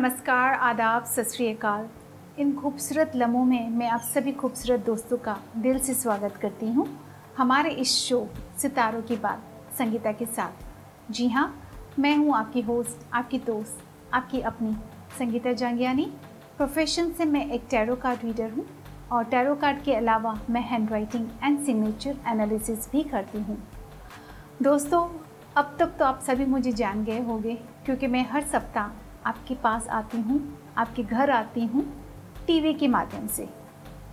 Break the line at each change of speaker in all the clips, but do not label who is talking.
नमस्कार, आदाब, सत श्री अकाल। इन खूबसूरत लम्हों में मैं आप सभी खूबसूरत दोस्तों का दिल से स्वागत करती हूँ हमारे इस शो सितारों की बात संगीता के साथ। जी हाँ, मैं हूँ आपकी होस्ट, आपकी दोस्त, आपकी अपनी संगीता जांगियानी। प्रोफेशन से मैं एक टैरो कार्ड रीडर हूँ और टैरो कार्ड के अलावा मैं hand writing and signature analysis भी करती हूँ। दोस्तों, अब तक तो आप सभी मुझे जान गए होंगे क्योंकि मैं हर सप्ताह आपके पास आती हूँ, आपके घर आती हूँ टीवी के माध्यम से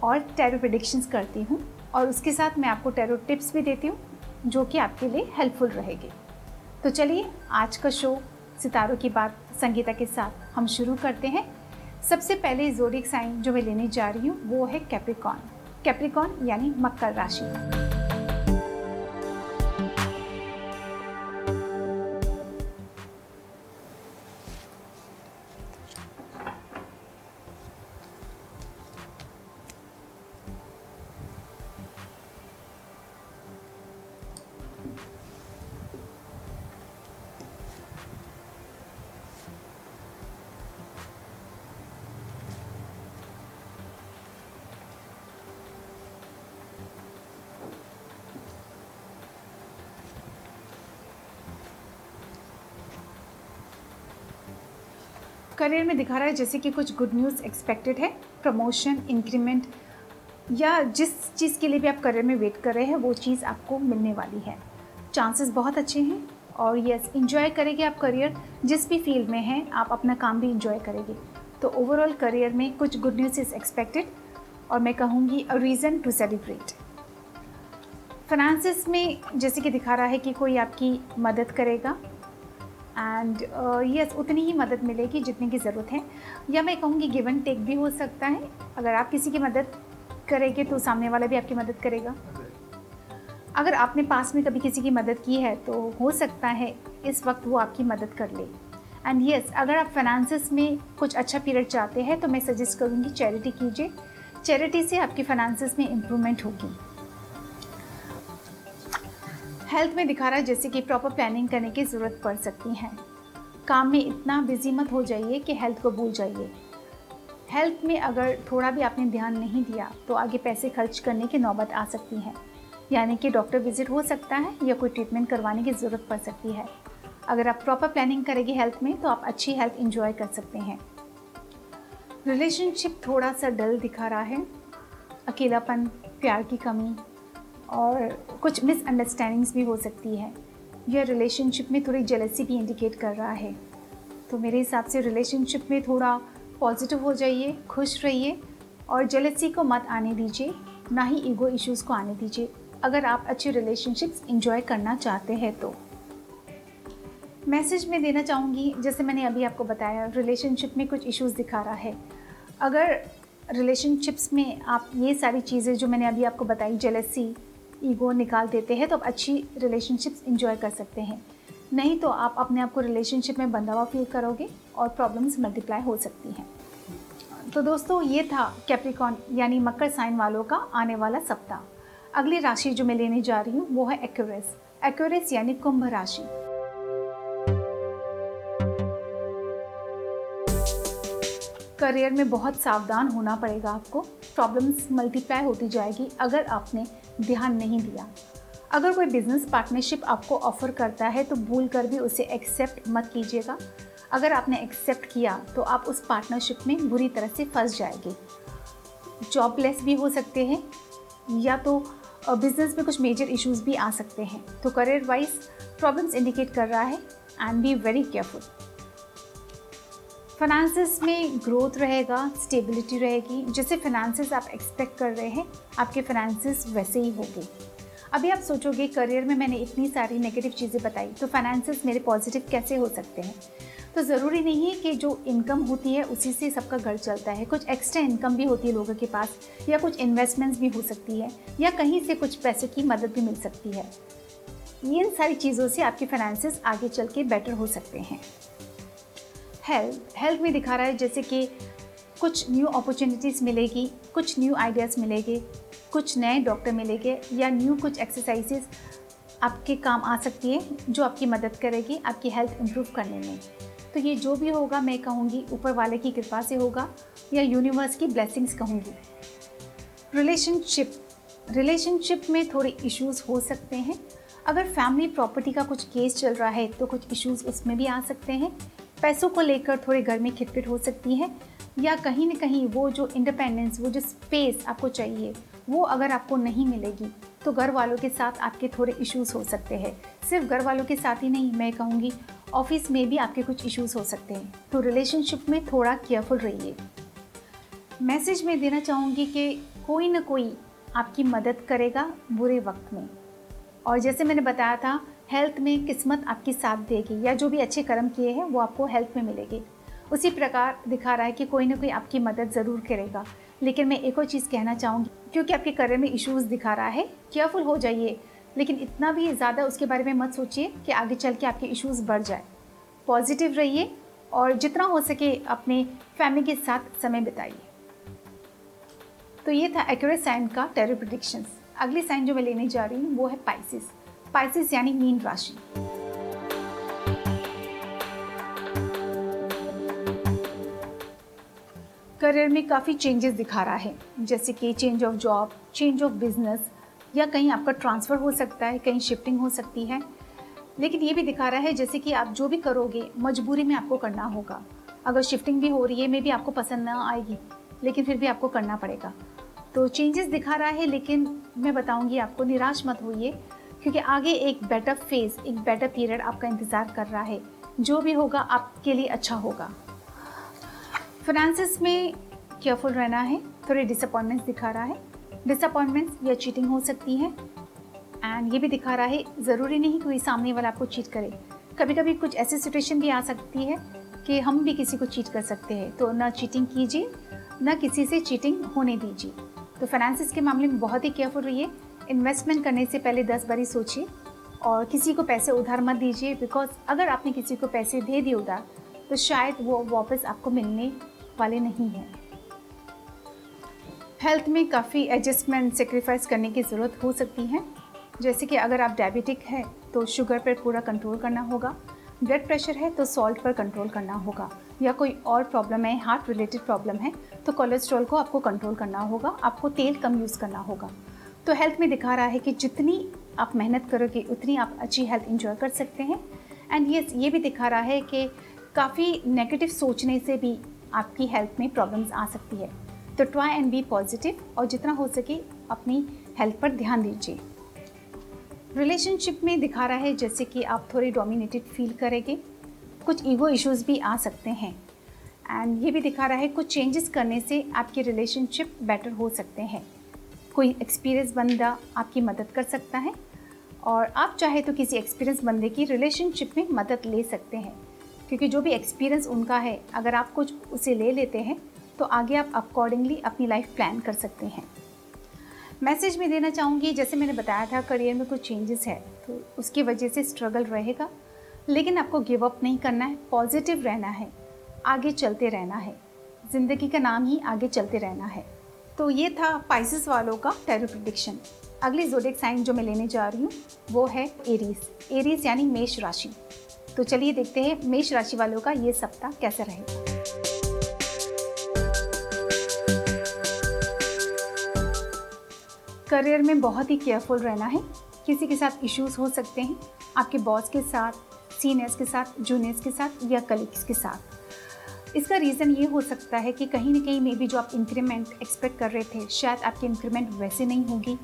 और टैरो प्रेडिक्शंस करती हूँ और उसके साथ मैं आपको टैरो टिप्स भी देती हूँ जो कि आपके लिए हेल्पफुल रहेगी। तो चलिए आज का शो सितारों की बात संगीता के साथ हम शुरू करते हैं। सबसे पहले ज़ोडिएक साइन जो मैं लेने जा रही हूँ वो है कैप्रिकॉर्न। कैप्रिकॉर्न यानी मकर राशि। करियर में दिखा रहा है जैसे कि कुछ गुड न्यूज़ एक्सपेक्टेड है, प्रमोशन, इंक्रीमेंट या जिस चीज़ के लिए भी आप करियर में वेट कर रहे हैं वो चीज़ आपको मिलने वाली है। चांसेस बहुत अच्छे हैं और यस, इंजॉय करेंगे आप करियर, जिस भी फील्ड में हैं आप अपना काम भी इंजॉय करेंगे। तो ओवरऑल करियर में कुछ गुड न्यूज़ इज़ एक्सपेक्टेड और मैं कहूँगी a reason to celebrate. Finances में जैसे कि दिखा रहा है कि कोई आपकी मदद करेगा एंड यस, उतनी ही मदद मिलेगी जितनी की ज़रूरत है, या मैं कहूँगी गिव एंड टेक भी हो सकता है। अगर आप किसी की मदद करेंगे तो सामने वाला भी आपकी मदद करेगा। अगर आपने पास में कभी किसी की मदद की है तो हो सकता है इस वक्त वो आपकी मदद कर ले। एंड यस, अगर आप फाइनेंसिस में कुछ अच्छा पीरियड चाहते हैं तो मैं सजेस्ट करूँगी चैरिटी कीजिए। चैरिटी से आपकी फाइनेंसिस में इम्प्रूवमेंट होगी। हेल्थ में दिखा रहा है जैसे कि प्रॉपर प्लानिंग करने की ज़रूरत पड़ सकती है। काम में इतना बिजी मत हो जाइए कि हेल्थ को भूल जाइए। हेल्थ में अगर थोड़ा भी आपने ध्यान नहीं दिया तो आगे पैसे खर्च करने की नौबत आ सकती है, यानी कि डॉक्टर विजिट हो सकता है या कोई ट्रीटमेंट करवाने की ज़रूरत पड़ सकती है। अगर आप प्रॉपर प्लानिंग करेंगे हेल्थ में तो आप अच्छी हेल्थ इंजॉय कर सकते हैं। रिलेशनशिप थोड़ा सा डल दिखा रहा है, अकेलापन, प्यार की कमी और कुछ मिसअंडरस्टैंडिंग्स भी हो सकती है। यह रिलेशनशिप में थोड़ी जेलसी भी इंडिकेट कर रहा है। तो मेरे हिसाब से रिलेशनशिप में थोड़ा पॉजिटिव हो जाइए, खुश रहिए और जेलसी को मत आने दीजिए, ना ही ईगो इश्यूज़ को आने दीजिए अगर आप अच्छे रिलेशनशिप्स इंजॉय करना चाहते हैं तो। मैसेज में देना चाहूँगी, जैसे मैंने अभी आपको बताया रिलेशनशिप में कुछ इश्यूज़ दिखा रहा है। अगर रिलेशनशिप्स में आप ये सारी चीज़ें जो मैंने अभी आपको बताई, जेलसी, ईगो निकाल देते हैं तो आप अच्छी रिलेशनशिप्स इंजॉय कर सकते हैं। नहीं तो आप अपने आप को रिलेशनशिप में बंधा हुआ फील करोगे और प्रॉब्लम्स मल्टीप्लाई हो सकती हैं। तो दोस्तों, ये था कैप्रिकॉर्न यानी मकर साइन वालों का आने वाला सप्ताह। अगली राशि जो मैं लेने जा रही हूँ वो है एक्वेरियस। एक्वेरियस यानी कुंभ राशि। करियर में बहुत सावधान होना पड़ेगा आपको। प्रॉब्लम्स मल्टीप्लाई होती जाएगी अगर आपने ध्यान नहीं दिया। अगर कोई बिजनेस पार्टनरशिप आपको ऑफ़र करता है तो भूल कर भी उसे एक्सेप्ट मत कीजिएगा। अगर आपने एक्सेप्ट किया तो आप उस पार्टनरशिप में बुरी तरह से फंस जाएंगे। जॉबलेस भी हो सकते हैं या तो बिजनेस में कुछ मेजर इश्यूज़ भी आ सकते हैं। तो करियर वाइज प्रॉब्लम्स इंडिकेट कर रहा है and be very careful. Finances में ग्रोथ रहेगा, स्टेबिलिटी रहेगी। जैसे फाइनेंसिस आप एक्सपेक्ट कर रहे हैं आपके फाइनेंसिस वैसे ही होंगे। अभी आप सोचोगे करियर में मैंने इतनी सारी नेगेटिव चीज़ें बताई तो फाइनेंसिस मेरे पॉजिटिव कैसे हो सकते हैं। तो ज़रूरी नहीं है कि जो इनकम होती है उसी से सबका घर चलता है। कुछ एक्स्ट्रा इनकम भी होती है लोगों के पास, या कुछ इन्वेस्टमेंट्स भी हो सकती है, या कहीं से कुछ पैसे की मदद भी मिल सकती है। इन सारी चीज़ों से आपके फाइनेंसिस आगे चल के बेटर हो सकते हैं। हेल्थ में दिखा रहा है जैसे कि कुछ न्यू अपॉर्चुनिटीज़ मिलेगी, कुछ न्यू आइडियाज़ मिलेंगे, कुछ नए डॉक्टर मिलेंगे या न्यू कुछ एक्सरसाइजेस आपके काम आ सकती है जो आपकी मदद करेगी आपकी हेल्थ इम्प्रूव करने में। तो ये जो भी होगा मैं कहूँगी ऊपर वाले की कृपा से होगा या यूनिवर्स की ब्लेसिंग्स कहूँगी। रिलेशनशिप में थोड़े इश्यूज़ हो सकते हैं। अगर फैमिली प्रॉपर्टी का कुछ केस चल रहा है तो कुछ इश्यूज़ उसमें भी आ सकते हैं। पैसों को लेकर थोड़े घर में खिटपिट हो सकती है, या कहीं ना कहीं वो जो इंडिपेंडेंस, वो जो स्पेस आपको चाहिए वो अगर आपको नहीं मिलेगी तो घर वालों के साथ आपके थोड़े इश्यूज़ हो सकते हैं। सिर्फ घर वालों के साथ ही नहीं, मैं कहूँगी ऑफिस में भी आपके कुछ इश्यूज़ हो सकते हैं। तो रिलेशनशिप में थोड़ा केयरफुल रहिए। मैसेज में देना चाहूँगी कि कोई ना कोई आपकी मदद करेगा बुरे वक्त में। और जैसे मैंने बताया था, हेल्थ में किस्मत आपकी साथ देगी, या जो भी अच्छे कर्म किए हैं वो आपको हेल्थ में मिलेगी। उसी प्रकार दिखा रहा है कि कोई ना कोई आपकी मदद ज़रूर करेगा। लेकिन मैं एक और चीज़ कहना चाहूँगी, क्योंकि आपके करियर में इश्यूज़ दिखा रहा है, केयरफुल हो जाइए, लेकिन इतना भी ज़्यादा उसके बारे में मत सोचिए कि आगे चल के आपके इश्यूज़ बढ़ जाए। पॉजिटिव रहिए और जितना हो सके अपने फैमिली के साथ समय बिताइए। तो ये था एक्यूरेट साइन का टैरो प्रेडिक्शंस। अगली साइन जो मैं लेने जा रही हूँ वो है पाइसिस यानी मीन राशि। करियर में काफ़ी चेंजेस दिखा रहा है, जैसे कि change of job, change of business, या कहीं आपका ट्रांसफ़र हो सकता है, कहीं शिफ्टिंग हो सकती है। लेकिन ये भी दिखा रहा है जैसे कि आप जो भी करोगे मजबूरी में आपको करना होगा। अगर शिफ्टिंग भी हो रही है, मे भी आपको पसंद ना आएगी, लेकिन फिर भी आपको करना पड़ेगा। तो चेंजेस दिखा रहा है, लेकिन मैं बताऊंगी आपको निराश मत होइए, क्योंकि आगे एक बेटर फेज़, एक बेटर पीरियड आपका इंतज़ार कर रहा है। जो भी होगा आपके लिए अच्छा होगा। फाइनेंसेस में केयरफुल रहना है। थोड़े डिसअपॉइंटमेंट्स दिखा रहा है। डिसअपॉइंटमेंट्स या चीटिंग हो सकती है। एंड ये भी दिखा रहा है ज़रूरी नहीं कोई सामने वाला आपको चीट करे। कभी कभी कुछ ऐसी सिचुएशन भी आ सकती है कि हम भी किसी को चीट कर सकते हैं। तो ना चीटिंग कीजिए, ना किसी से चीटिंग होने दीजिए। तो फाइनेंसेस के मामले में बहुत ही केयरफुल रहिए। इन्वेस्टमेंट करने से पहले 10 बारी सोचिए, और किसी को पैसे उधार मत दीजिए, बिकॉज अगर आपने किसी को पैसे दे दिए उधार तो शायद वो वापस आपको मिलने वाले नहीं हैं। हेल्थ में काफ़ी एडजस्टमेंट, सेक्रीफाइस करने की ज़रूरत हो सकती है। जैसे कि अगर आप डायबिटिक है तो शुगर पर पूरा कंट्रोल करना होगा, ब्लड प्रेशर है तो सॉल्ट पर कंट्रोल करना होगा, या कोई और प्रॉब्लम है, हार्ट रिलेटेड प्रॉब्लम है तो कोलेस्ट्रॉल को आपको कंट्रोल करना होगा, आपको तेल कम यूज़ करना होगा। तो हेल्थ में दिखा रहा है कि जितनी आप मेहनत करोगे उतनी आप अच्छी हेल्थ इंजॉय कर सकते हैं। एंड ये भी दिखा रहा है कि काफ़ी नेगेटिव सोचने से भी आपकी हेल्थ में प्रॉब्लम्स आ सकती है। तो ट्राई एंड बी पॉजिटिव, और जितना हो सके अपनी हेल्थ पर ध्यान दीजिए। रिलेशनशिप में दिखा रहा है जैसे कि आप थोड़े डोमिनेटेड फील करेंगे, कुछ ईगो इश्यूज भी आ सकते हैं। एंड ये भी दिखा रहा है कुछ चेंजेस करने से आपके रिलेशनशिप बेटर हो सकते हैं। कोई एक्सपीरियंस बंदा आपकी मदद कर सकता है, और आप चाहे तो किसी एक्सपीरियंस बंदे की रिलेशनशिप में मदद ले सकते हैं, क्योंकि जो भी एक्सपीरियंस उनका है अगर आप कुछ उसे ले लेते हैं तो आगे आप अकॉर्डिंगली अपनी लाइफ प्लान कर सकते हैं। मैसेज में देना चाहूँगी, जैसे मैंने बताया था करियर में कुछ चेंजेस है तो उसकी वजह से स्ट्रगल रहेगा, लेकिन आपको गिव अप नहीं करना है, पॉजिटिव रहना है, आगे चलते रहना है। ज़िंदगी का नाम ही आगे चलते रहना है। तो ये था पाइसेस वालों का टैरो प्रेडिक्शन। अगली ज़ोडिएक साइन जो मैं लेने जा रही हूँ वो है एरीज यानी मेष राशि। तो चलिए देखते हैं मेष राशि वालों का ये सप्ताह कैसे रहेगा। करियर में बहुत ही केयरफुल रहना है। किसी के साथ इश्यूज हो सकते हैं, आपके बॉस के साथ, सीनियर्स के साथ, जूनियर्स के साथ या कलीग्स के साथ। इसका रीज़न ये हो सकता है कि कहीं ना कहीं मे बी जो आप इंक्रीमेंट एक्सपेक्ट कर रहे थे शायद आपकी इंक्रीमेंट वैसे नहीं होगी,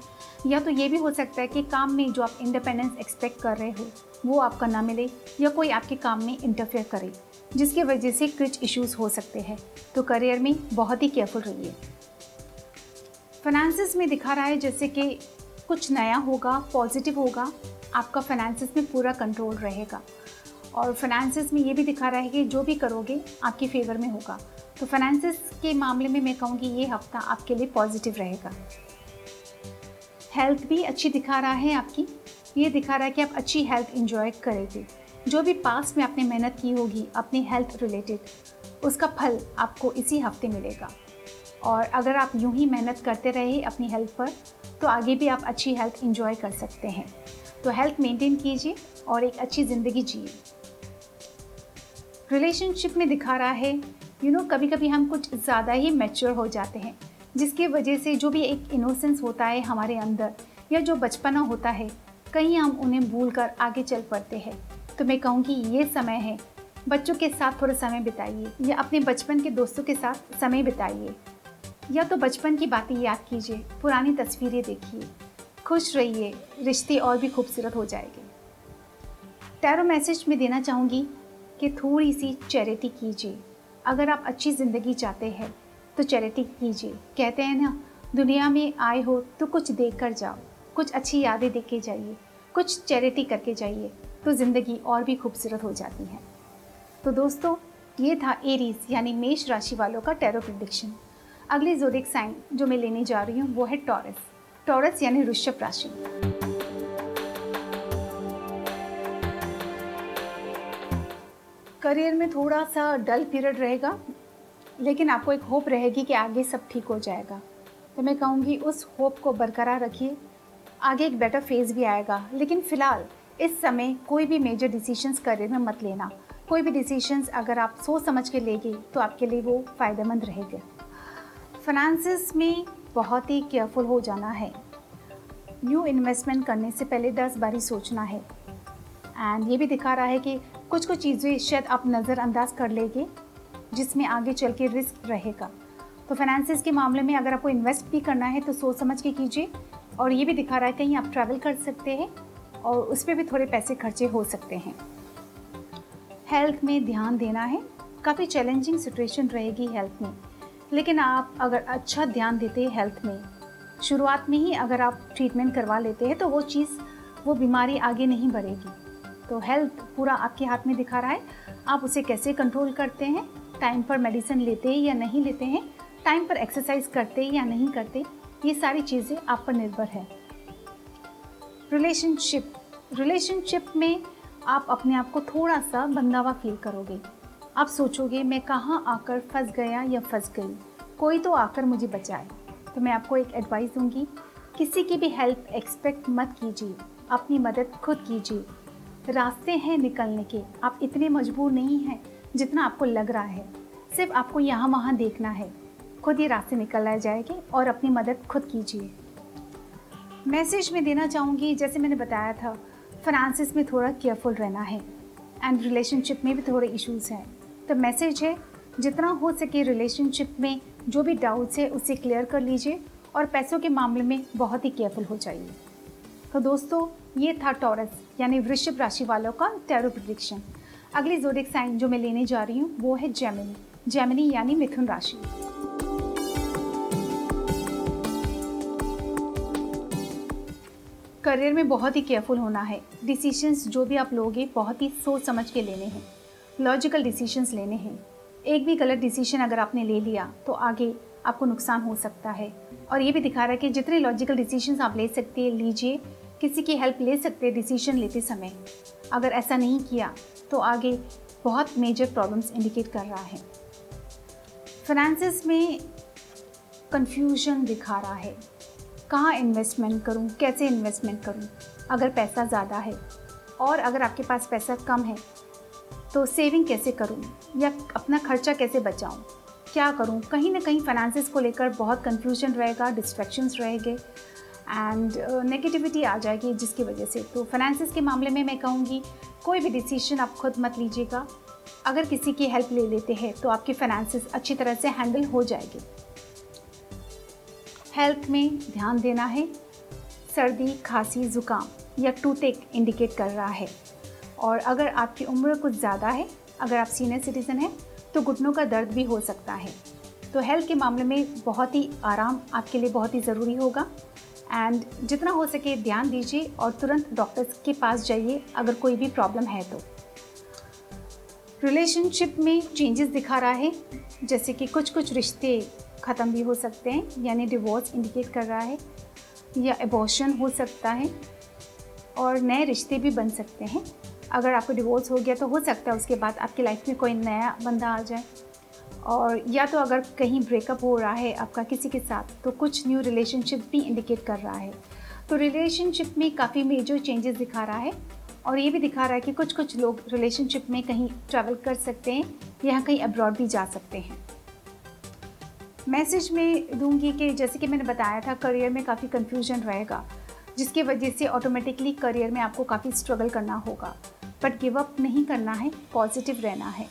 या तो ये भी हो सकता है कि काम में जो आप इंडिपेंडेंस एक्सपेक्ट कर रहे हो वो आपका ना मिले, या कोई आपके काम में इंटरफेयर करे, जिसकी वजह से कुछ इश्यूज हो सकते हैं। तो करियर में बहुत ही केयरफुल रहिए। फाइनेंसेस में दिखा रहा है जैसे कि कुछ नया होगा, पॉजिटिव होगा, आपका फाइनेंसेस में पूरा कंट्रोल रहेगा। और फाइनेंसेस में ये भी दिखा रहा है कि जो भी करोगे आपके फेवर में होगा। तो फाइनेंसेस के मामले में मैं कहूँगी ये हफ्ता आपके लिए पॉजिटिव रहेगा। हेल्थ भी अच्छी दिखा रहा है आपकी, ये दिखा रहा है कि आप अच्छी हेल्थ इंजॉय करेंगे। जो भी पास्ट में आपने मेहनत की होगी अपनी हेल्थ रिलेटेड, उसका फल आपको इसी हफ्ते मिलेगा। और अगर आप यूं ही मेहनत करते रहे अपनी हेल्थ पर तो आगे भी आप अच्छी हेल्थ इंजॉय कर सकते हैं। तो हेल्थ मेंटेन कीजिए और एक अच्छी ज़िंदगी जिए। रिलेशनशिप में दिखा रहा है कभी कभी हम कुछ ज़्यादा ही मैच्योर हो जाते हैं, जिसकी वजह से जो भी एक इनोसेंस होता है हमारे अंदर या जो बचपना होता है, कहीं हम उन्हें भूलकर आगे चल पड़ते हैं। तो मैं कहूँगी ये समय है, बच्चों के साथ थोड़ा समय बिताइए या अपने बचपन के दोस्तों के साथ समय बिताइए, या तो बचपन की बातें याद कीजिए, पुरानी तस्वीरें देखिए, खुश रहिए, रिश्ते और भी खूबसूरत हो जाएंगे। टैरो मैसेज में देना चाहूँगी कि थोड़ी सी चैरिटी कीजिए। अगर आप अच्छी ज़िंदगी चाहते हैं तो चैरिटी कीजिए। कहते हैं ना, दुनिया में आए हो तो कुछ देख कर जाओ, कुछ अच्छी यादें देख के जाइए, कुछ चैरिटी करके जाइए, तो ज़िंदगी और भी खूबसूरत हो जाती है। तो दोस्तों, ये था एरीज यानी मेष राशि वालों का टैरो प्रेडिक्शन। अगली ज़ोडिएक साइन जो मैं लेने जा रही हूँ वो है टॉरस। टॉरस यानी वृषभ राशि। करियर में थोड़ा सा डल पीरियड रहेगा, लेकिन आपको एक होप रहेगी कि आगे सब ठीक हो जाएगा। तो मैं कहूँगी उस होप को बरकरार रखिए, आगे एक बेटर फेज़ भी आएगा। लेकिन फ़िलहाल इस समय कोई भी मेजर डिसीजंस करियर में मत लेना। कोई भी डिसीजंस अगर आप सोच समझ के लेंगे तो आपके लिए वो फ़ायदेमंद रहेगा। फाइनेंसिस में बहुत ही केयरफुल हो जाना है। न्यू इन्वेस्टमेंट करने से पहले 10 बारी सोचना है। एंड ये भी दिखा रहा है कि कुछ चीज़ें शायद आप नज़रअंदाज कर लेंगे, जिसमें आगे चल के रिस्क रहेगा। तो फाइनेंसिस के मामले में अगर आपको इन्वेस्ट भी करना है तो सोच समझ के कीजिए। और ये भी दिखा रहा है कहीं आप ट्रैवल कर सकते हैं और उस पर भी थोड़े पैसे खर्चे हो सकते हैं। हेल्थ में ध्यान देना है। काफ़ी चैलेंजिंग सिचुएशन रहेगी हेल्थ में, लेकिन आप अगर अच्छा ध्यान देते हैं हेल्थ में, शुरुआत में ही अगर आप ट्रीटमेंट करवा लेते हैं तो वो बीमारी आगे नहीं बढ़ेगी। तो हेल्थ पूरा आपके हाथ में दिखा रहा है, आप उसे कैसे कंट्रोल करते हैं, टाइम पर मेडिसिन लेते हैं या नहीं लेते हैं, टाइम पर एक्सरसाइज करते हैं या नहीं करते, ये सारी चीज़ें आप पर निर्भर है। रिलेशनशिप में आप अपने आप को थोड़ा सा बंधावा फील करोगे। आप सोचोगे मैं कहाँ आकर फंस गया या फंस गई, कोई तो आकर मुझे बचाए। तो मैं आपको एक एडवाइस दूंगी, किसी की भी हेल्प एक्सपेक्ट मत कीजिए, अपनी मदद खुद कीजिए। रास्ते हैं निकलने के, आप इतने मजबूर नहीं हैं जितना आपको लग रहा है। सिर्फ आपको यहाँ वहाँ देखना है, खुद ये रास्ते निकल जाएंगे और अपनी मदद खुद कीजिए। मैसेज में देना चाहूँगी, जैसे मैंने बताया था, फाइनेंसिस में थोड़ा केयरफुल रहना है एंड रिलेशनशिप में भी थोड़े इश्यूज़ हैं। तो मैसेज है, जितना हो सके रिलेशनशिप में जो भी डाउट्स है उसे क्लियर कर लीजिए और पैसों के मामले में बहुत ही केयरफुल हो जाइए। तो दोस्तों, ये था टॉरस यानी वृषभ राशि वालों का टैरो प्रेडिक्शन। अगली ज़ोडिएक साइन जो मैं लेने जा रही हूँ वो है जेमिनी यानी मिथुन राशि। करियर में बहुत ही केयरफुल होना है। डिसीजंस जो भी आप लोगे बहुत ही सोच समझ के लेने हैं, लॉजिकल डिसीजंस लेने हैं। एक भी गलत डिसीजन अगर आपने ले लिया तो आगे आपको नुकसान हो सकता है। और ये भी दिखा रहा है कि जितने लॉजिकल डिसीजंस आप ले सकते हैं लीजिए, किसी की हेल्प ले सकते हैं डिसीजन लेते समय। अगर ऐसा नहीं किया तो आगे बहुत मेजर प्रॉब्लम्स इंडिकेट कर रहा है। फाइनेंसिस में कंफ्यूजन दिखा रहा है, कहाँ इन्वेस्टमेंट करूँ, कैसे इन्वेस्टमेंट करूँ, अगर पैसा ज़्यादा है और अगर आपके पास पैसा कम है तो सेविंग कैसे करूँ या अपना खर्चा कैसे बचाऊँ, क्या करूँ। कहीं ना कहीं फाइनेंसिस को लेकर बहुत कंफ्यूजन रहेगा, डिस्ट्रैक्शंस रहेंगे एंड नेगेटिविटी आ जाएगी जिसकी वजह से। तो फाइनेंसिस के मामले में मैं कहूँगी कोई भी डिसीजन आप खुद मत लीजिएगा। अगर किसी की हेल्प ले लेते हैं तो आपकी फाइनेंसिस अच्छी तरह से हैंडल हो जाएगी। हेल्थ में ध्यान देना है। सर्दी, खांसी, ज़ुकाम या टूथेक इंडिकेट कर रहा है। और अगर आपकी उम्र कुछ ज़्यादा है, अगर आप सीनियर सिटीज़न हैं तो घुटनों का दर्द भी हो सकता है। तो हेल्थ के मामले में बहुत ही आराम आपके लिए बहुत ही ज़रूरी होगा एंड जितना हो सके ध्यान दीजिए और तुरंत डॉक्टर्स के पास जाइए अगर कोई भी प्रॉब्लम है तो। रिलेशनशिप में चेंजेस दिखा रहा है, जैसे कि कुछ रिश्ते ख़त्म भी हो सकते हैं, यानी डिवोर्स इंडिकेट कर रहा है, या एबॉर्शन हो सकता है और नए रिश्ते भी बन सकते हैं। अगर आपको डिवोर्स हो गया तो हो सकता है उसके बाद आपकी लाइफ में कोई नया बंदा आ जाए, और या तो अगर कहीं ब्रेकअप हो रहा है आपका किसी के साथ तो कुछ न्यू रिलेशनशिप भी इंडिकेट कर रहा है। तो रिलेशनशिप में काफ़ी मेजर चेंजेस दिखा रहा है और ये भी दिखा रहा है कि कुछ कुछ लोग रिलेशनशिप में कहीं ट्रैवल कर सकते हैं या कहीं अब्रॉड भी जा सकते हैं। मैसेज में दूंगी कि जैसे कि मैंने बताया था, करियर में काफ़ी कन्फ्यूजन रहेगा, जिसकी वजह से ऑटोमेटिकली करियर में आपको काफ़ी स्ट्रगल करना होगा। बट गिव अप नहीं करना है, पॉजिटिव रहना है।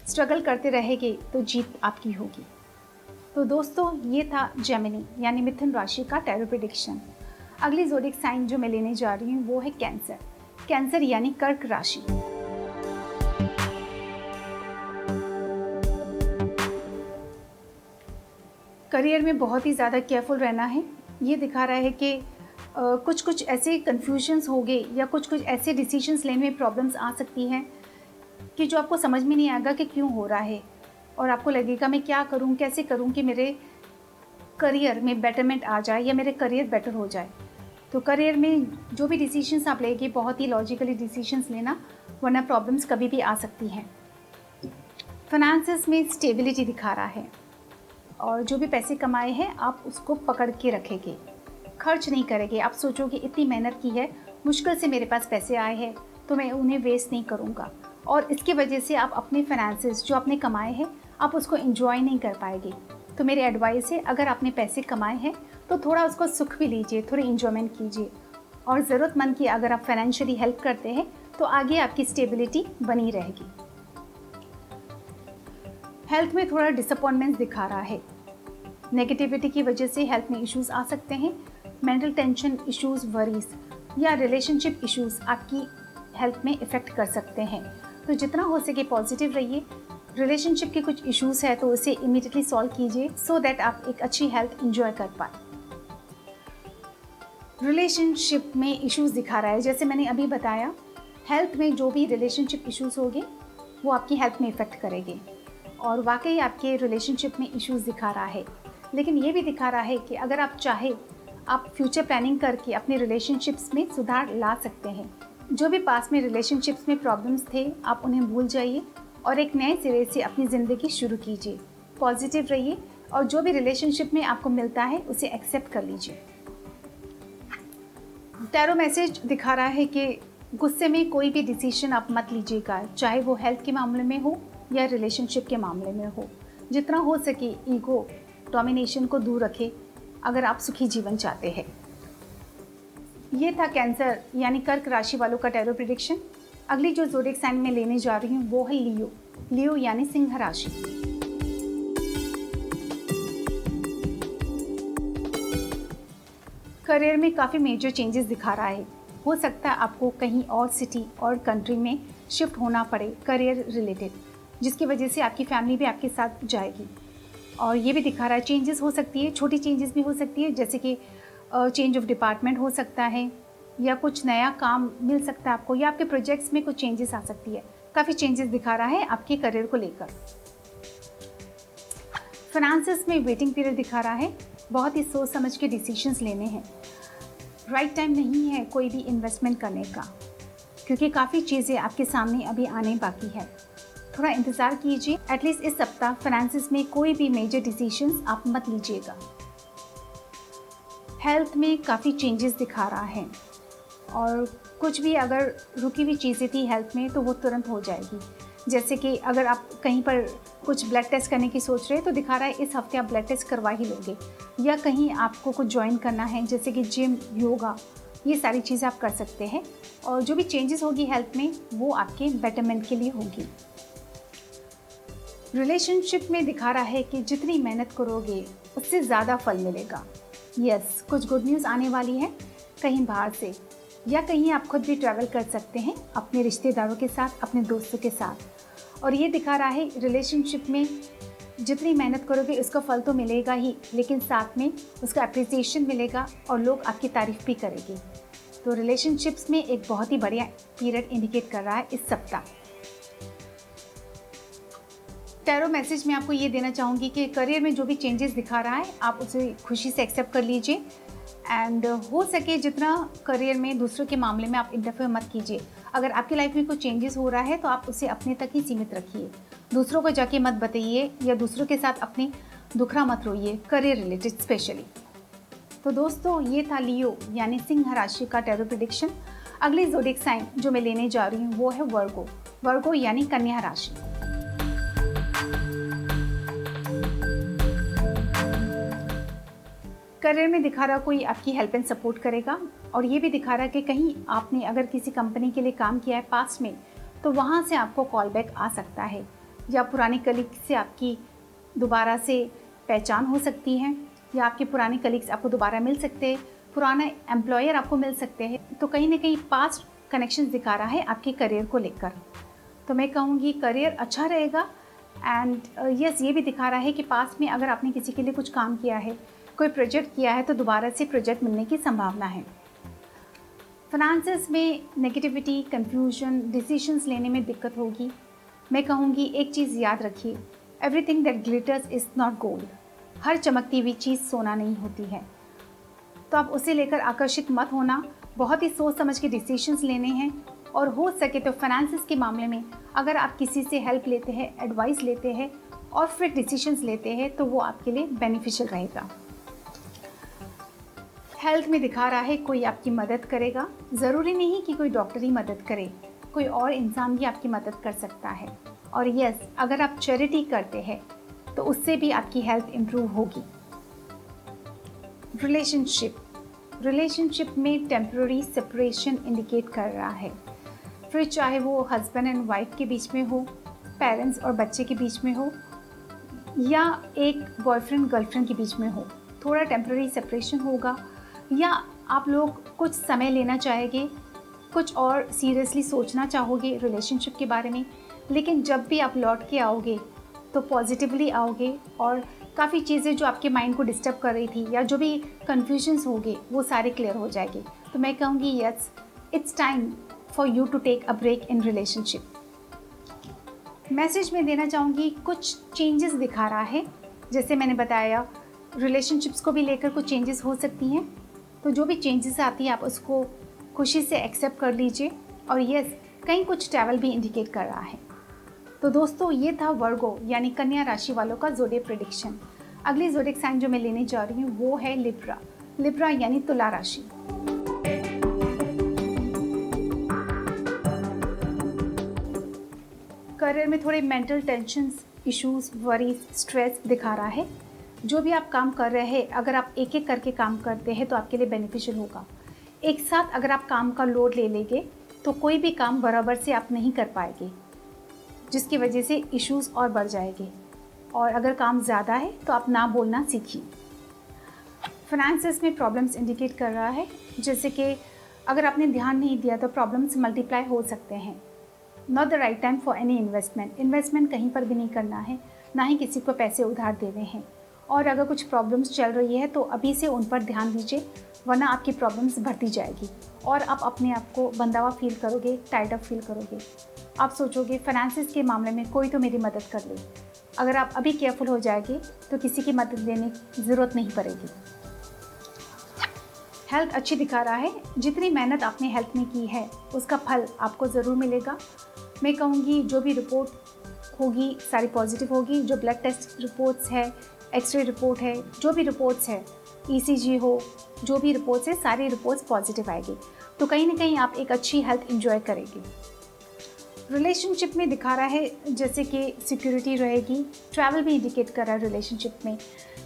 स्ट्रगल करते रहेंगे तो जीत आपकी होगी। तो दोस्तों, ये था जेमिनी यानी मिथुन राशि का टैरो प्रेडिक्शन। अगली ज़ोडिक साइन जो मैं लेने जा रही हूँ वो है कैंसर। कैंसर यानी कर्क राशि। करियर में बहुत ही ज़्यादा केयरफुल रहना है। ये दिखा रहा है कि कुछ कुछ ऐसे कन्फ्यूजन्स हो गए या कुछ कुछ ऐसे डिसीजंस लेने में प्रॉब्लम्स आ सकती हैं कि जो आपको समझ में नहीं आएगा कि क्यों हो रहा है, और आपको लगेगा मैं क्या करूं, कैसे करूं कि मेरे करियर में बेटरमेंट आ जाए या मेरे करियर बेटर हो जाए। तो करियर में जो भी डिसीजंस आप लेंगे, बहुत ही लॉजिकली डिसीजंस लेना, वरना प्रॉब्लम्स कभी भी आ सकती हैं। फाइनेंसेस में स्टेबिलिटी दिखा रहा है, और जो भी पैसे कमाए हैं आप उसको पकड़ के रखेंगे, खर्च नहीं करेंगे। आप सोचोगे इतनी मेहनत की है, मुश्किल से मेरे पास पैसे आए हैं, तो मैं उन्हें वेस्ट नहीं करूँगा। और इसकी वजह से आप अपने फाइनेंसेस जो आपने कमाए हैं आप उसको एंजॉय नहीं कर पाएंगे। तो मेरी एडवाइस है, अगर आपने पैसे कमाए हैं तो थोड़ा उसको सुख भी लीजिए, थोड़ी इंजॉयमेंट कीजिए। और ज़रूरतमंद की अगर आप फाइनेंशियली हेल्प करते हैं तो आगे आपकी स्टेबिलिटी बनी रहेगी। हेल्थ में थोड़ा डिसअपॉइंटमेंट दिखा रहा है। नेगेटिविटी की वजह से हेल्थ में इश्यूज आ सकते हैं। मेंटल टेंशन इश्यूज, वरीज या रिलेशनशिप इश्यूज आपकी हेल्थ में इफ़ेक्ट कर सकते हैं। तो जितना हो सके पॉजिटिव रहिए। रिलेशनशिप के कुछ इश्यूज है तो उसे इमीडिएटली सॉल्व कीजिए, सो दैट आप एक अच्छी हेल्थ इंजॉय कर पाए। रिलेशनशिप में इश्यूज दिखा रहा है, जैसे मैंने अभी बताया, हेल्थ में जो भी रिलेशनशिप इश्यूज होंगे वो आपकी हेल्थ में इफ़ेक्ट करेंगे, और वाकई आपके रिलेशनशिप में इश्यूज दिखा रहा है। लेकिन ये भी दिखा रहा है कि अगर आप चाहे आप फ्यूचर प्लानिंग करके अपने रिलेशनशिप्स में सुधार ला सकते हैं। जो भी पास में रिलेशनशिप्स में प्रॉब्लम्स थे आप उन्हें भूल जाइए और एक नए सिरे से अपनी ज़िंदगी शुरू कीजिए। पॉजिटिव रहिए और जो भी रिलेशनशिप में आपको मिलता है उसे एक्सेप्ट कर लीजिए। टैरो मैसेज दिखा रहा है कि गुस्से में कोई भी डिसीजन आप मत लीजिएगा, चाहे वो हेल्थ के मामले में हो या रिलेशनशिप के मामले में हो। जितना हो सके ईगो, डोमिनेशन को दूर रखें अगर आप सुखी जीवन चाहते हैं। ये था कैंसर यानी कर्क राशि वालों का टैरो प्रेडिक्शन। अगली जो ज़ोडिक साइन में लेने जा रही हूँ वो है लियो। लियो यानी सिंह राशि। करियर में काफ़ी मेजर चेंजेस दिखा रहा है। हो सकता है आपको कहीं और सिटी और कंट्री में शिफ्ट होना पड़े करियर रिलेटेड, जिसकी वजह से आपकी फैमिली भी आपके साथ जाएगी। और ये भी दिखा रहा है चेंजेस हो सकती है, छोटी चेंजेस भी हो सकती है, जैसे कि चेंज ऑफ डिपार्टमेंट हो सकता है या कुछ नया काम मिल सकता है आपको, या आपके प्रोजेक्ट्स में कुछ चेंजेस आ सकती है। काफ़ी चेंजेस दिखा रहा है आपके करियर को लेकर। फाइनेंसेस में वेटिंग पीरियड दिखा रहा है। बहुत ही सोच समझ के डिसीजंस लेने हैं। राइट टाइम नहीं है कोई भी इन्वेस्टमेंट करने का, क्योंकि काफ़ी चीज़ें आपके सामने अभी आने बाकी है। थोड़ा इंतज़ार कीजिए। एटलीस्ट इस सप्ताह फाइनेंसेस में कोई भी मेजर डिसीजंस आप मत लीजिएगा। हेल्थ में काफ़ी चेंजेस दिखा रहा है, और कुछ भी अगर रुकी हुई चीज़ें थी हेल्थ में तो वो तुरंत हो जाएगी। जैसे कि अगर आप कहीं पर कुछ ब्लड टेस्ट करने की सोच रहे हैं तो दिखा रहा है इस हफ्ते आप ब्लड टेस्ट करवा ही लोगे, या कहीं आपको कुछ ज्वाइन करना है जैसे कि जिम, योगा, ये सारी चीज़ें आप कर सकते हैं। और जो भी चेंजेस होगी हेल्थ में वो आपके बेटरमेंट के लिए होगी। रिलेशनशिप में दिखा रहा है कि जितनी मेहनत करोगे उससे ज़्यादा फल मिलेगा। यस, कुछ गुड न्यूज़ आने वाली है कहीं बाहर से, या कहीं आप खुद भी ट्रैवल कर सकते हैं अपने रिश्तेदारों के साथ, अपने दोस्तों के साथ। और ये दिखा रहा है रिलेशनशिप में जितनी मेहनत करोगे उसका फल तो मिलेगा ही, लेकिन साथ में उसका अप्रिसिएशन मिलेगा और लोग आपकी तारीफ़ भी करेंगे। तो रिलेशनशिप्स में एक बहुत ही बढ़िया पीरियड इंडिकेट कर रहा है इस सप्ताह। टैरो मैसेज में आपको ये देना चाहूँगी कि करियर में जो भी चेंजेस दिखा रहा है आप उसे खुशी से एक्सेप्ट कर लीजिए। एंड हो सके जितना करियर में दूसरों के मामले में आप इंटरफेयर मत कीजिए। अगर आपकी लाइफ में कुछ चेंजेस हो रहा है तो आप उसे अपने तक ही सीमित रखिए, दूसरों को जाके मत बताइए या दूसरों के साथ अपने दुखरा मत रोइए, करियर रिलेटेड स्पेशली। तो दोस्तों, ये था लियो यानी सिंह राशि का टैरो प्रेडिक्शन। अगली ज़ोडिएक साइन जो मैं लेने जा रही हूँ वो है वर्गो। वर्गो यानी कन्या राशि। करियर में दिखा रहा कोई आपकी हेल्प एंड सपोर्ट करेगा, और ये भी दिखा रहा कि कहीं आपने अगर किसी कंपनी के लिए काम किया है पास्ट में तो वहाँ से आपको कॉल बैक आ सकता है, या पुराने कलीग से आपकी दोबारा से पहचान हो सकती है, या आपके पुराने कलीग्स आपको दोबारा मिल सकते हैं, पुराना एम्प्लॉयर आपको मिल सकते हैं। तो कहीं ना कहीं पास्ट कनेक्शंस दिखा रहा है आपके करियर को लेकर। तो मैं कहूँगी करियर अच्छा रहेगा। एंड यस, ये भी दिखा रहा है कि पास्ट में अगर आपने किसी के लिए कुछ काम किया है, कोई प्रोजेक्ट किया है, तो दोबारा से प्रोजेक्ट मिलने की संभावना है। फाइनेंसेस में नेगेटिविटी, कंफ्यूजन, डिसीजंस लेने में दिक्कत होगी। मैं कहूँगी एक चीज़ याद रखिए, everything that glitters is not gold. हर चमकती हुई चीज़ सोना नहीं होती है, तो आप उसे लेकर आकर्षित मत होना। बहुत ही सोच समझ के डिसीजंस लेने हैं, और हो सके तो फाइनेंसेस के मामले में अगर आप किसी से हेल्प लेते हैं, एडवाइस लेते हैं और फिर डिसीजंस लेते हैं तो वो आपके लिए बेनिफिशियल रहेगा। हेल्थ में दिखा रहा है कोई आपकी मदद करेगा। ज़रूरी नहीं कि कोई डॉक्टर ही मदद करे, कोई और इंसान भी आपकी मदद कर सकता है। और यस, अगर आप चैरिटी करते हैं तो उससे भी आपकी हेल्थ इम्प्रूव होगी। रिलेशनशिप में टेम्पररी सेपरेशन इंडिकेट कर रहा है, फिर चाहे वो हस्बैंड एंड वाइफ के बीच में हो, पेरेंट्स और बच्चे के बीच में हो, या एक बॉयफ्रेंड गर्लफ्रेंड के बीच में हो। थोड़ा टेम्पररी सेपरेशन होगा, या आप लोग कुछ समय लेना चाहेंगे, कुछ और सीरियसली सोचना चाहोगे रिलेशनशिप के बारे में। लेकिन जब भी आप लौट के आओगे तो पॉजिटिवली आओगे, और काफ़ी चीज़ें जो आपके माइंड को डिस्टर्ब कर रही थी या जो भी कन्फ्यूजन्स होंगे वो सारे क्लियर हो जाएंगे। तो मैं कहूँगी yes, it's time for you to take a break in relationship. Message में देना चाहूँगी कुछ चेंजेस दिखा रहा है। जैसे मैंने बताया, रिलेशनशिप्स को भी लेकर कुछ चेंजेस हो सकती हैं, तो जो भी चेंजेस आती है आप उसको खुशी से एक्सेप्ट कर लीजिए। और यस, कहीं कुछ ट्रैवल भी इंडिकेट कर रहा है। तो दोस्तों, ये था वर्गो यानी कन्या राशि वालों का ज़ोडिएक प्रेडिक्शन। अगली ज़ोडिएक साइन जो मैं लेने जा रही हूँ वो है लिब्रा। लिब्रा यानी तुला राशि। करियर में थोड़े mental tensions, issues, worries, stress दिखा रहा है। जो भी आप काम कर रहे हैं, अगर आप एक एक करके काम करते हैं तो आपके लिए बेनिफिशियल होगा। एक साथ अगर आप काम का लोड ले लेंगे तो कोई भी काम बराबर से आप नहीं कर पाएंगे, जिसकी वजह से इश्यूज और बढ़ जाएंगे। और अगर काम ज़्यादा है तो आप ना बोलना सीखिए। फाइनेंसेस में प्रॉब्लम्स इंडिकेट कर रहा है, जैसे कि अगर आपने ध्यान नहीं दिया तो प्रॉब्लम्स मल्टीप्लाई हो सकते हैं। Not the right time for any investment कहीं पर भी नहीं करना है, ना ही किसी को पैसे उधार देने हैं। और अगर कुछ प्रॉब्लम्स चल रही है तो अभी से उन पर ध्यान दीजिए, वरना आपकी प्रॉब्लम्स बढ़ती जाएगी और आप अपने आप को बंधा हुआ फील करोगे, टाइड अप फील करोगे। आप सोचोगे फाइनेंसेस के मामले में कोई तो मेरी मदद कर ले। अगर आप अभी केयरफुल हो जाएंगे तो किसी की मदद लेने की ज़रूरत नहीं पड़ेगी। हेल्थ अच्छी दिखा रहा है। जितनी मेहनत आपने हेल्थ में की है उसका फल आपको ज़रूर मिलेगा। मैं कहूँगी जो भी रिपोर्ट होगी सारी पॉजिटिव होगी। जो ब्लड टेस्ट रिपोर्ट्स है, एक्सरे रिपोर्ट है, जो भी रिपोर्ट्स है, ECG हो, जो भी रिपोर्ट्स है, सारी रिपोर्ट्स पॉजिटिव आएगी। तो कहीं ना कहीं आप एक अच्छी हेल्थ एंजॉय करेंगे। रिलेशनशिप में दिखा रहा है जैसे कि सिक्योरिटी रहेगी। ट्रैवल भी इंडिकेट कर रहा है रिलेशनशिप में।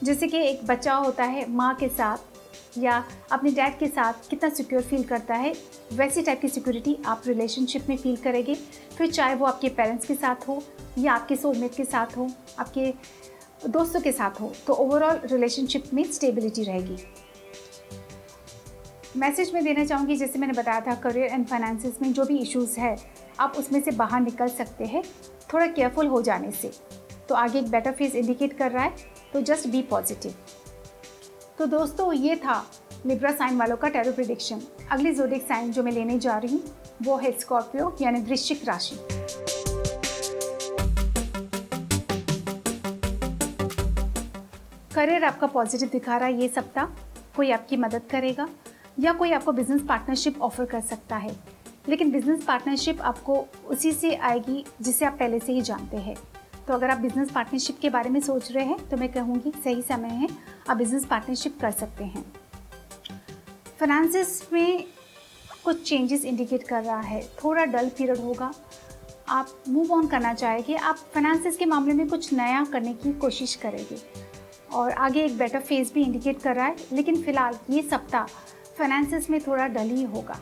जैसे कि एक बच्चा होता है माँ के साथ या अपने डैड के साथ कितना सिक्योर फील करता है, वैसी टाइप की सिक्योरिटी आप रिलेशनशिप में फील करेंगे। फिर चाहे वो आपके पेरेंट्स के साथ हो या आपके सोलमेट के साथ हो, आपके दोस्तों के साथ हो, तो ओवरऑल रिलेशनशिप में स्टेबिलिटी रहेगी। मैसेज में देना चाहूँगी, जैसे मैंने बताया था, करियर एंड फाइनेंसेस में जो भी इश्यूज़ है आप उसमें से बाहर निकल सकते हैं थोड़ा केयरफुल हो जाने से। तो आगे एक बेटर फेज इंडिकेट कर रहा है, तो जस्ट बी पॉजिटिव। तो दोस्तों, ये था लिब्रा साइन वालों का टैरो प्रेडिक्शन। अगली ज़ोडिएक साइन जो मैं लेने जा रही हूँ वो है स्कॉर्पियो यानी वृश्चिक राशि। करियर आपका पॉजिटिव दिखा रहा है। ये सप्ताह कोई आपकी मदद करेगा या कोई आपको बिजनेस पार्टनरशिप ऑफर कर सकता है, लेकिन बिजनेस पार्टनरशिप आपको उसी से आएगी जिसे आप पहले से ही जानते हैं। तो अगर आप बिजनेस पार्टनरशिप के बारे में सोच रहे हैं तो मैं कहूँगी सही समय है, आप बिजनेस पार्टनरशिप कर सकते हैं। फाइनेंसेस में कुछ चेंजेस इंडिकेट कर रहा है, थोड़ा डल पीरियड होगा, आप मूव ऑन करना चाहेंगे, आप फाइनेंसेस के मामले में कुछ नया करने की कोशिश करेंगे और आगे एक बेटर फेज भी इंडिकेट कर रहा है। लेकिन फिलहाल ये सप्ताह फाइनेंसेस में थोड़ा डल ही होगा।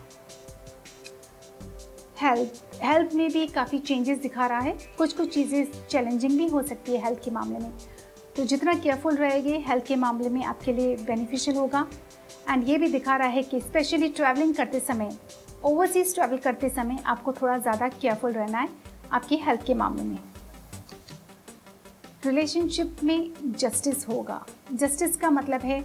हेल्थ में भी काफ़ी चेंजेस दिखा रहा है, कुछ चीज़ें चैलेंजिंग भी हो सकती है हेल्थ के मामले में, तो जितना केयरफुल रहेंगे हेल्थ के मामले में आपके लिए बेनिफिशियल होगा। एंड ये भी दिखा रहा है कि स्पेशली ट्रैवलिंग करते समय, ओवरसीज ट्रैवल करते समय आपको थोड़ा ज़्यादा केयरफुल रहना है आपकी हेल्थ के मामले में। रिलेशनशिप में जस्टिस होगा। जस्टिस का मतलब है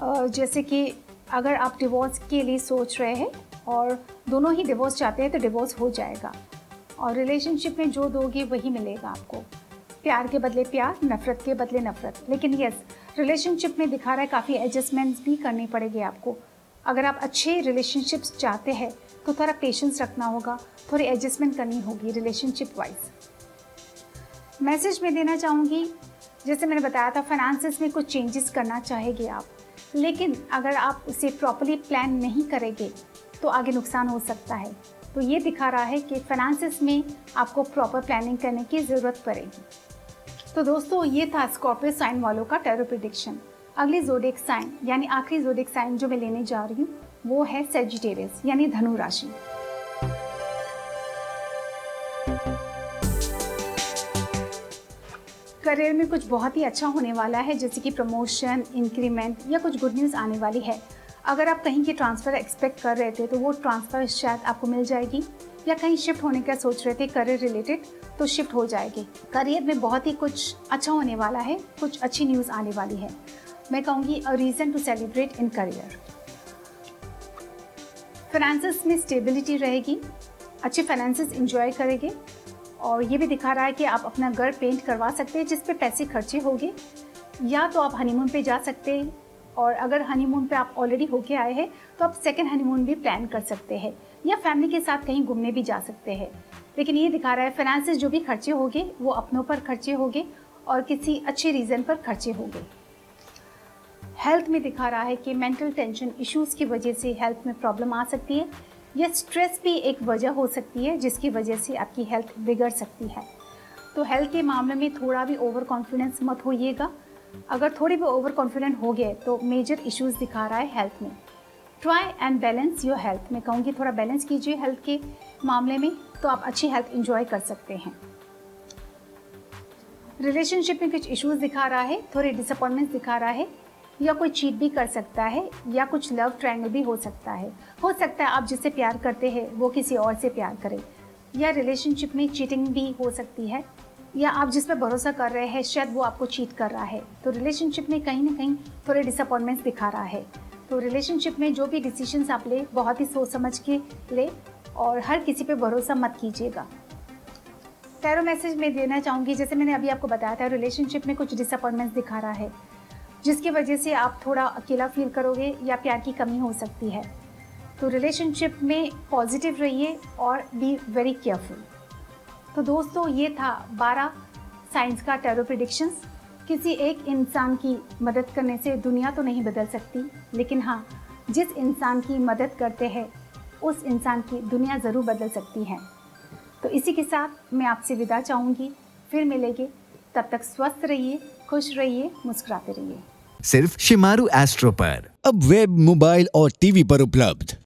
जैसे कि अगर आप डिवोर्स के लिए सोच रहे हैं और दोनों ही डिवोर्स चाहते हैं तो डिवोर्स हो जाएगा, और रिलेशनशिप में जो दोगे वही मिलेगा आपको, प्यार के बदले प्यार, नफ़रत के बदले नफ़रत। लेकिन यस, रिलेशनशिप में दिखा रहा है काफ़ी एडजस्टमेंट्स भी करने पड़ेंगे आपको। अगर आप अच्छे रिलेशनशिप्स चाहते हैं तो थोड़ा पेशेंस रखना होगा, थोड़ी एडजस्टमेंट करनी होगी रिलेशनशिप वाइज। मैसेज में देना चाहूँगी, जैसे मैंने बताया था फाइनेंसेस में कुछ चेंजेस करना चाहेंगे आप, लेकिन अगर आप उसे प्रॉपर्ली प्लान नहीं करेंगे तो आगे नुकसान हो सकता है। तो ये दिखा रहा है कि फाइनेंसेस में आपको प्रॉपर प्लानिंग करने की ज़रूरत पड़ेगी। तो दोस्तों, ये था स्कॉर्पियो साइन वालों का टैरो प्रेडिक्शन। अगली ज़ोडिएक साइन यानी आखिरी ज़ोडिएक साइन जो मैं लेने जा रही हूँ वो है सैजिटेरियस यानी धनु राशि। करियर में कुछ बहुत ही अच्छा होने वाला है, जैसे कि प्रमोशन, इंक्रीमेंट या कुछ गुड न्यूज़ आने वाली है। अगर आप कहीं की ट्रांसफ़र एक्सपेक्ट कर रहे थे तो वो ट्रांसफ़र शायद आपको मिल जाएगी, या कहीं शिफ्ट होने का सोच रहे थे करियर रिलेटेड तो शिफ्ट हो जाएगी। करियर में बहुत ही कुछ अच्छा होने वाला है, कुछ अच्छी न्यूज़ आने वाली है। मैं कहूँगी a reason to celebrate in career. Finances में स्टेबिलिटी रहेगी, अच्छे फाइनेंसेस इंजॉय करेंगे, और ये भी दिखा रहा है कि आप अपना घर पेंट करवा सकते हैं जिस पे पैसे खर्चे होंगे, या तो आप हनीमून पे जा सकते हैं, और अगर हनीमून पे आप ऑलरेडी होके आए हैं तो आप सेकंड हनीमून भी प्लान कर सकते हैं, या फैमिली के साथ कहीं घूमने भी जा सकते हैं। लेकिन ये दिखा रहा है फाइनेंसेस जो भी खर्चे होंगे वो अपनों पर खर्चे होंगे और किसी अच्छे रीज़न पर खर्चे होंगे। हेल्थ में दिखा रहा है कि मेंटल टेंशन इश्यूज़ की वजह से हेल्थ में प्रॉब्लम आ सकती है, या स्ट्रेस भी एक वजह हो सकती है जिसकी वजह से आपकी हेल्थ बिगड़ सकती है। तो हेल्थ के मामले में थोड़ा भी ओवर कॉन्फिडेंस मत होइएगा। अगर थोड़ी भी ओवर कॉन्फिडेंट हो गए तो मेजर इश्यूज़ दिखा रहा है हेल्थ में। Try and balance your health, मैं कहूँगी थोड़ा बैलेंस कीजिए हेल्थ के मामले में, तो आप अच्छी हेल्थ इंजॉय कर सकते हैं। रिलेशनशिप में कुछ इश्यूज़ दिखा रहा है, थोड़े डिसअपॉइंटमेंट्स दिखा रहा है, या कोई चीट भी कर सकता है, या कुछ लव ट्रायंगल भी हो सकता है। हो सकता है आप जिससे प्यार करते हैं वो किसी और से प्यार करे, या रिलेशनशिप में चीटिंग भी हो सकती है, या आप जिस पर भरोसा कर रहे हैं शायद वो आपको चीट कर रहा है। तो रिलेशनशिप में कहीं ना कहीं थोड़े डिसअपॉइंटमेंट्स दिखा रहा है। तो रिलेशनशिप में जो भी डिसीजंस आप ले बहुत ही सोच समझ के ले, और हर किसी पे भरोसा मत कीजिएगा। टैरो मैसेज में देना चाहूँगी, जैसे मैंने अभी आपको बताया था रिलेशनशिप में कुछ डिसअपॉइंटमेंट्स दिखा रहा है जिसकी वजह से आप थोड़ा अकेला फील करोगे या प्यार की कमी हो सकती है। तो रिलेशनशिप में पॉजिटिव रहिए और बी वेरी केयरफुल। तो दोस्तों, ये था 12 साइंस का टैरो प्रेडिक्शंस। किसी एक इंसान की मदद करने से दुनिया तो नहीं बदल सकती, लेकिन हाँ, जिस इंसान की मदद करते हैं उस इंसान की दुनिया ज़रूर बदल सकती है। तो इसी के साथ मैं आपसे विदा चाहूँगी, फिर मिलेंगे, तब तक स्वस्थ रहिए, खुश रहिए, मुस्कुराते रहिए।
सिर्फ शिमारू एस्ट्रो पर अब वेब, मोबाइल और टीवी पर उपलब्ध।